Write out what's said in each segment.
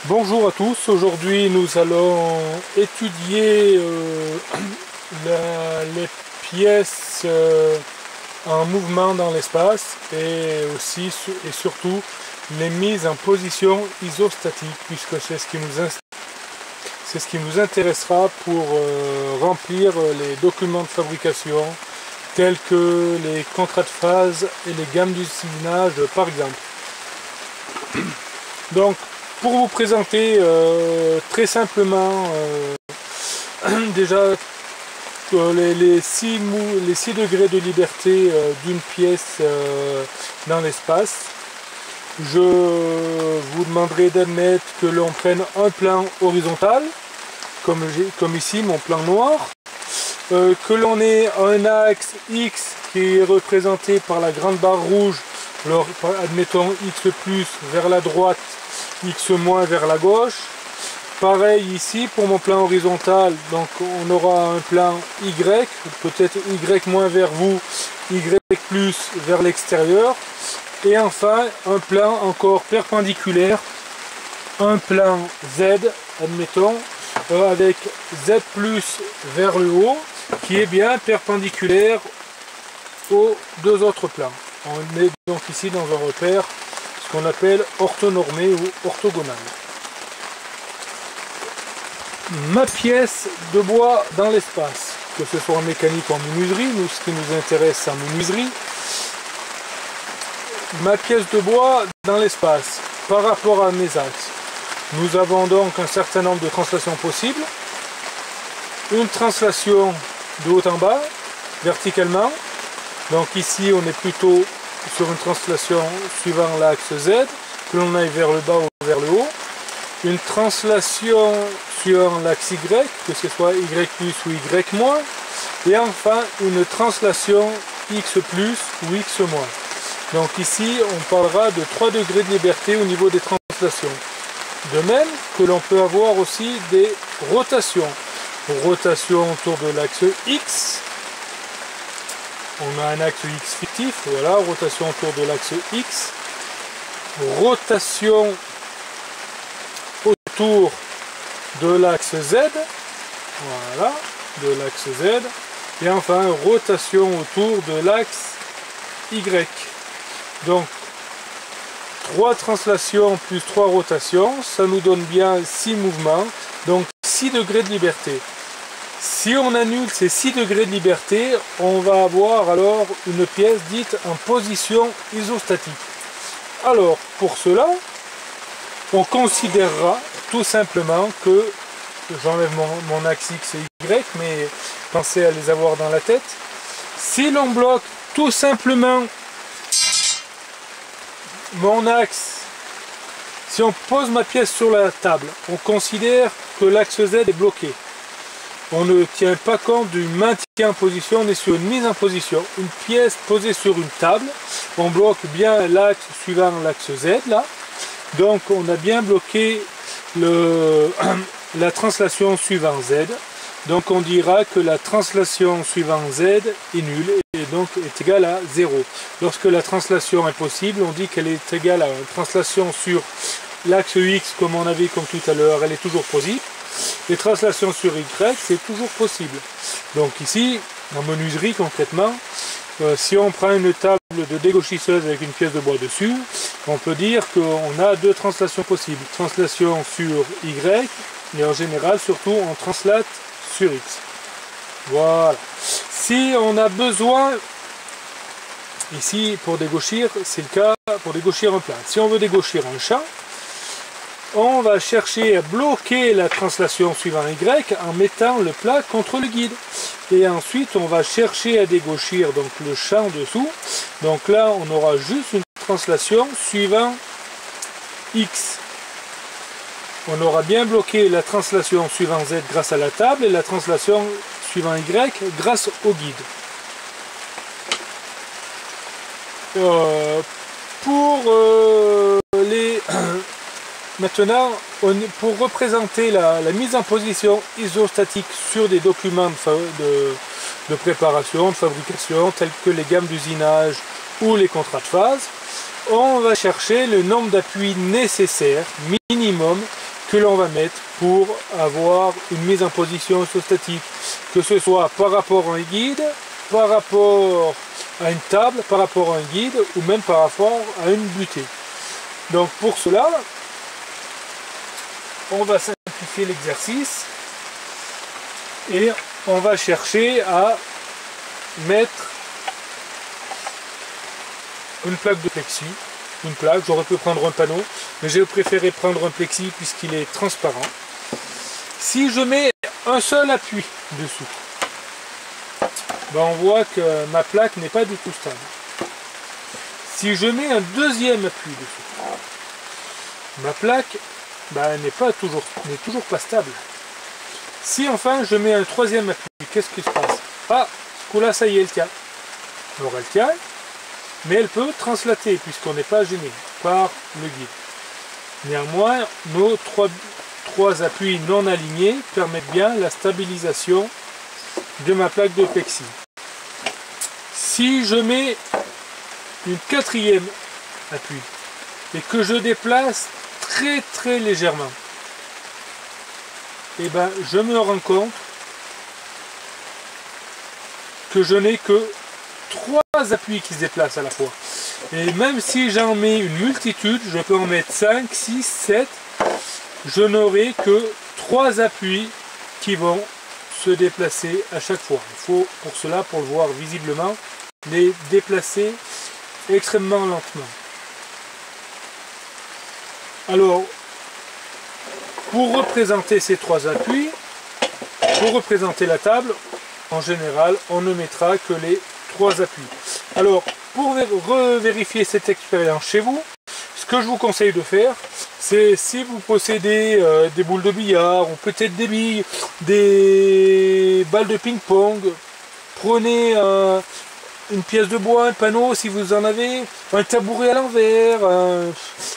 Bonjour à tous, aujourd'hui nous allons étudier les pièces en mouvement dans l'espace et aussi et surtout les mises en position isostatique, puisque c'est ce qui nous intéressera pour remplir les documents de fabrication tels que les contrats de phase et les gammes d'usinage par exemple. Donc pour vous présenter très simplement déjà les 6 degrés de liberté d'une pièce dans l'espace, je vous demanderai d'admettre que l'on prenne un plan horizontal, comme ici mon plan noir, que l'on ait un axe X qui est représenté par la grande barre rouge, alors admettons X plus vers la droite, X moins vers la gauche. Pareil ici pour mon plan horizontal, donc on aura un plan Y, peut-être Y moins vers vous, Y plus vers l'extérieur. Et enfin un plan encore perpendiculaire, un plan Z, admettons, avec Z plus vers le haut, qui est bien perpendiculaire aux deux autres plans. On est donc ici dans un repère, ce qu'on appelle orthonormé ou orthogonal. Ma pièce de bois dans l'espace, que ce soit en mécanique ou en menuiserie, nous ce qui nous intéresse c'est en menuiserie. Ma pièce de bois dans l'espace, par rapport à mes axes. Nous avons donc un certain nombre de translations possibles. Une translation de haut en bas, verticalement. Donc ici on est plutôt sur une translation suivant l'axe Z, que l'on aille vers le bas ou vers le haut. Une translation sur l'axe Y, que ce soit Y plus ou Y moins. Et enfin une translation X plus ou X moins. Donc ici on parlera de 3 degrés de liberté au niveau des translations. De même que l'on peut avoir aussi des rotations. Rotation autour de l'axe X. On a un axe X fictif, voilà, rotation autour de l'axe X. Rotation autour de l'axe Z. Voilà, de l'axe Z. Et enfin, rotation autour de l'axe Y. Donc, 3 translations plus 3 rotations, ça nous donne bien 6 mouvements, donc 6 degrés de liberté. Si on annule ces 6 degrés de liberté, on va avoir alors une pièce dite en position isostatique. Alors, pour cela, on considérera tout simplement que, j'enlève mon axe X et Y, mais pensez à les avoir dans la tête. Si l'on bloque tout simplement mon axe, si on pose ma pièce sur la table, on considère que l'axe Z est bloqué. On ne tient pas compte du maintien en position, on est sur une mise en position. Une pièce posée sur une table, on bloque bien l'axe suivant l'axe Z là. Donc on a bien bloqué la translation suivant Z. Donc on dira que la translation suivant Z est nulle et donc est égale à 0. Lorsque la translation est possible, on dit qu'elle est égale à une translation sur l'axe X comme on avait comme tout à l'heure, elle est toujours possible. Les translations sur Y, c'est toujours possible. Donc ici, en menuiserie concrètement, si on prend une table de dégauchisseuse avec une pièce de bois dessus, on peut dire qu'on a 2 translations possibles. Translation sur Y, et en général, surtout, on translate sur X. Voilà. Si on a besoin, ici, pour dégauchir, c'est le cas pour dégauchir un plat. Si on veut dégauchir un champ, on va chercher à bloquer la translation suivant Y en mettant le plat contre le guide. Et ensuite, on va chercher à dégauchir donc, le champ dessous. Donc là, on aura juste une translation suivant X. On aura bien bloqué la translation suivant Z grâce à la table et la translation suivant Y grâce au guide. Maintenant, pour représenter la mise en position isostatique sur des documents de préparation, de fabrication, tels que les gammes d'usinage ou les contrats de phase, on va chercher le nombre d'appuis nécessaires, minimum, que l'on va mettre pour avoir une mise en position isostatique, que ce soit par rapport à un guide, par rapport à une table, par rapport à un guide ou même par rapport à une butée. Donc pour cela, on va simplifier l'exercice et on va chercher à mettre une plaque de plexi. Une plaque, j'aurais pu prendre un panneau, mais j'ai préféré prendre un plexi puisqu'il est transparent. Si je mets un seul appui dessous, ben on voit que ma plaque n'est pas du tout stable. Si je mets un deuxième appui dessous, ma plaque n'est toujours pas stable. Si enfin je mets un troisième appui, qu'est-ce qui se passe? Ah, ce coup-là, ça y est, elle tient. Alors elle tient, mais elle peut translater puisqu'on n'est pas gêné par le guide. Néanmoins, nos trois appuis non alignés permettent bien la stabilisation de ma plaque de plexi. Si je mets une quatrième appui et que je déplace très légèrement, et ben je me rends compte que je n'ai que 3 appuis qui se déplacent à la fois. Et même si j'en mets une multitude, je peux en mettre 5, 6, 7, je n'aurai que 3 appuis qui vont se déplacer à chaque fois. Il faut pour cela, pour le voir visiblement, les déplacer extrêmement lentement. Alors, pour représenter ces 3 appuis, pour représenter la table, en général, on ne mettra que les 3 appuis. Alors, pour revérifier cette expérience chez vous, ce que je vous conseille de faire, c'est si vous possédez des boules de billard ou peut-être des billes, des balles de ping-pong, prenez une pièce de bois, un panneau si vous en avez, un tabouret à l'envers,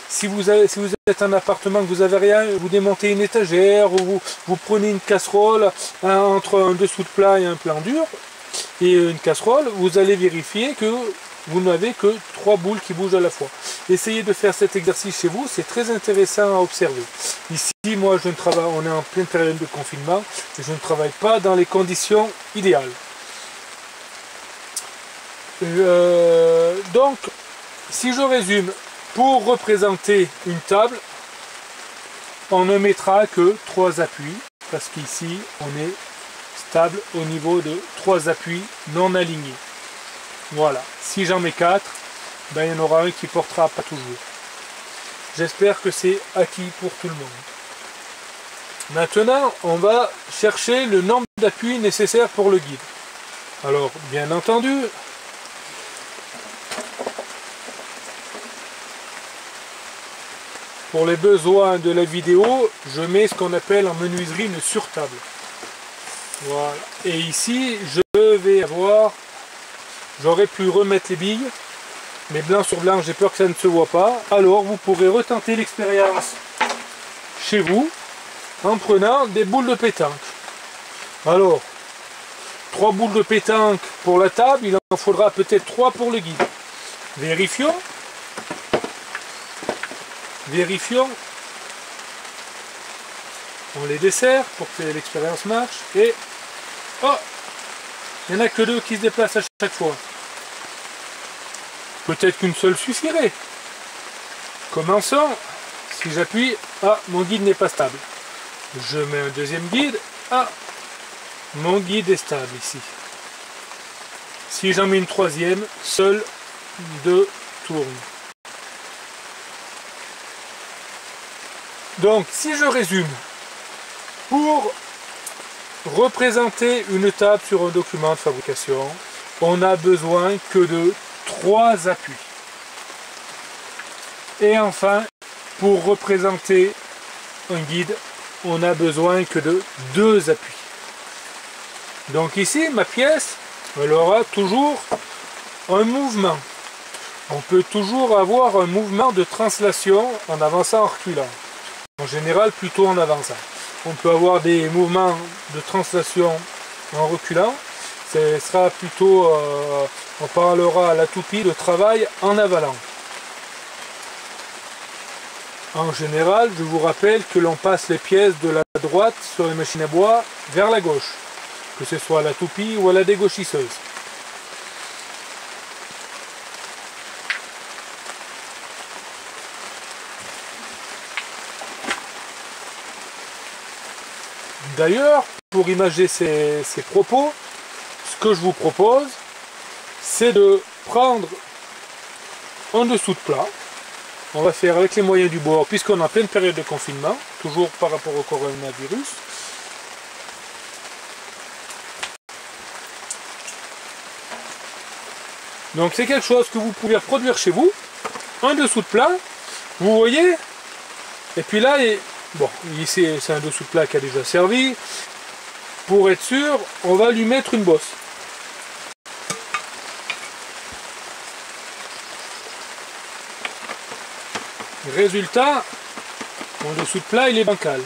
si vous êtes un appartement que vous n'avez rien, vous démontez une étagère ou vous prenez une casserole entre un dessous de plat et un plat dur et une casserole, vous allez vérifier que vous n'avez que 3 boules qui bougent à la fois. Essayez de faire cet exercice chez vous, c'est très intéressant à observer. Ici, moi, on est en pleine période de confinement et je ne travaille pas dans les conditions idéales. Donc, si je résume, pour représenter une table, on ne mettra que 3 appuis, parce qu'ici, on est stable au niveau de 3 appuis non alignés. Voilà, si j'en mets 4, ben, il y en aura un qui portera pas toujours. J'espère que c'est acquis pour tout le monde. Maintenant, on va chercher le nombre d'appuis nécessaires pour le guide. Alors, bien entendu, pour les besoins de la vidéo, je mets ce qu'on appelle en menuiserie une surtable. Voilà. Et ici, j'aurais pu remettre les billes, mais blanc sur blanc, j'ai peur que ça ne se voit pas. Alors, vous pourrez retenter l'expérience chez vous en prenant des boules de pétanque. Alors, 3 boules de pétanque pour la table, il en faudra peut-être 3 pour le guide. Vérifions. On les dessert pour que l'expérience marche. Et oh, il n'y en a que 2 qui se déplacent à chaque fois. Peut-être qu'une seule suffirait. Commençons. Si j'appuie, ah, mon guide n'est pas stable. Je mets un deuxième guide. Ah, mon guide est stable ici. Si j'en mets une troisième, seuls 2 tournent. Donc, si je résume, pour représenter une table sur un document de fabrication, on n'a besoin que de 3 appuis. Et enfin, pour représenter un guide, on n'a besoin que de 2 appuis. Donc ici, ma pièce, elle aura toujours un mouvement. On peut toujours avoir un mouvement de translation en avançant, en reculant. En général, plutôt en avançant. On peut avoir des mouvements de translation en reculant. Ce sera plutôt, on parlera à la toupie de travail en avalant. En général, je vous rappelle que l'on passe les pièces de la droite sur les machines à bois vers la gauche, que ce soit à la toupie ou à la dégauchisseuse. D'ailleurs, pour imager ces propos, ce que je vous propose, c'est de prendre un dessous de plat. On va faire avec les moyens du bord, puisqu'on est en pleine période de confinement, toujours par rapport au coronavirus. Donc c'est quelque chose que vous pouvez reproduire chez vous. Un dessous de plat, vous voyez. Et puis là, bon, ici c'est un dessous de plat qui a déjà servi. Pour être sûr, on va lui mettre une bosse. Résultat, mon dessous de plat il est bancal.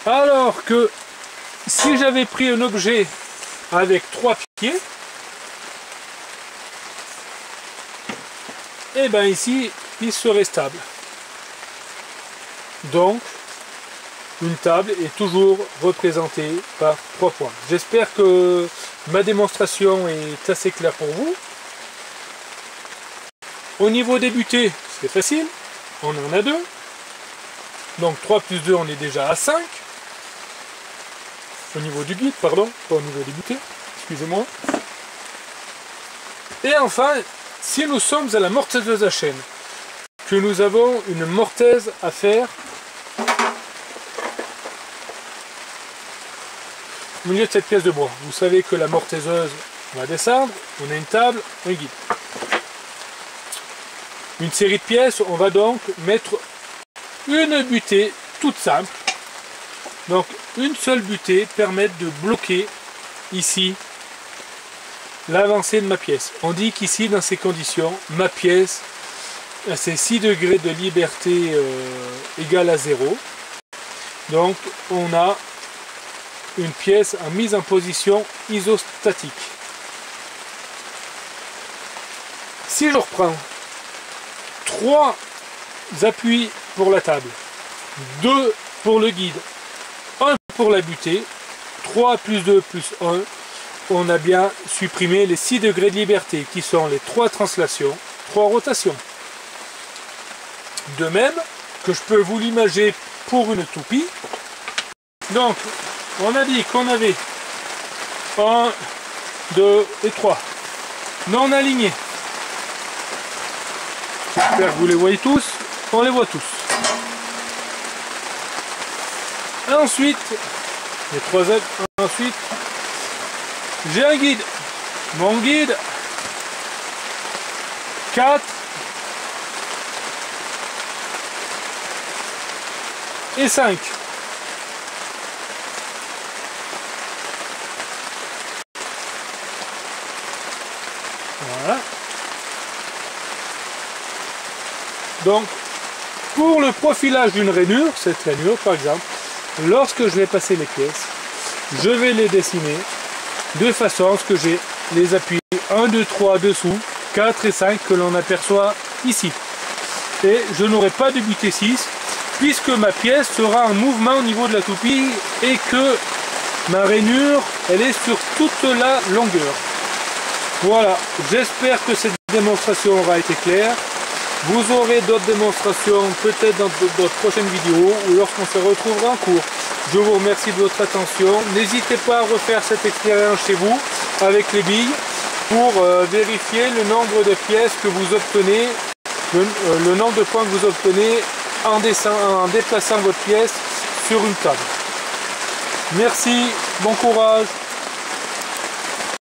Alors que si j'avais pris un objet avec 3 pieds, et bien ici il serait stable. Donc une table est toujours représentée par 3 points. J'espère que ma démonstration est assez claire pour vous. Au niveau des butées, c'est facile, on en a 2. Donc 3 plus 2, on est déjà à 5. Au niveau du guide, pardon, pas au niveau des butées, excusez-moi. Et enfin, si nous sommes à la mortaiseuse à chaîne, que nous avons une mortaise à faire au milieu de cette pièce de bois. Vous savez que la mortaiseuse va descendre, on a une table, un guide. Une série de pièces, on va donc mettre une butée toute simple. Donc une seule butée permet de bloquer ici l'avancée de ma pièce. On dit qu'ici, dans ces conditions, ma pièce a ses 6 degrés de liberté égale à 0. Donc on a une pièce en mise en position isostatique. Si je reprends 3 appuis pour la table, 2 pour le guide, 1 pour la butée, 3 plus 2 plus 1, on a bien supprimé les 6 degrés de liberté qui sont les 3 translations, 3 rotations. De même que je peux vous l'imager pour une toupie. Donc on a dit qu'on avait 1, 2 et 3 non alignés. J'espère que vous les voyez tous, on les voit tous. Ensuite, les 3 ailes, ensuite, j'ai un guide. Mon guide, 4 et 5. Voilà. Donc, pour le profilage d'une rainure, cette rainure par exemple, lorsque je vais passer les pièces, je vais les dessiner de façon à ce que j'ai les appuis 1, 2, 3 dessous, 4 et 5 que l'on aperçoit ici. Et je n'aurai pas de butée 6 puisque ma pièce sera en mouvement au niveau de la toupie et que ma rainure, elle est sur toute la longueur. Voilà, j'espère que cette démonstration aura été claire. Vous aurez d'autres démonstrations peut-être dans d'autres prochaines vidéos ou lorsqu'on se retrouvera en cours. Je vous remercie de votre attention. N'hésitez pas à refaire cette expérience chez vous avec les billes pour vérifier le nombre de pièces que vous obtenez, le nombre de points que vous obtenez en déplaçant votre pièce sur une table. Merci, bon courage.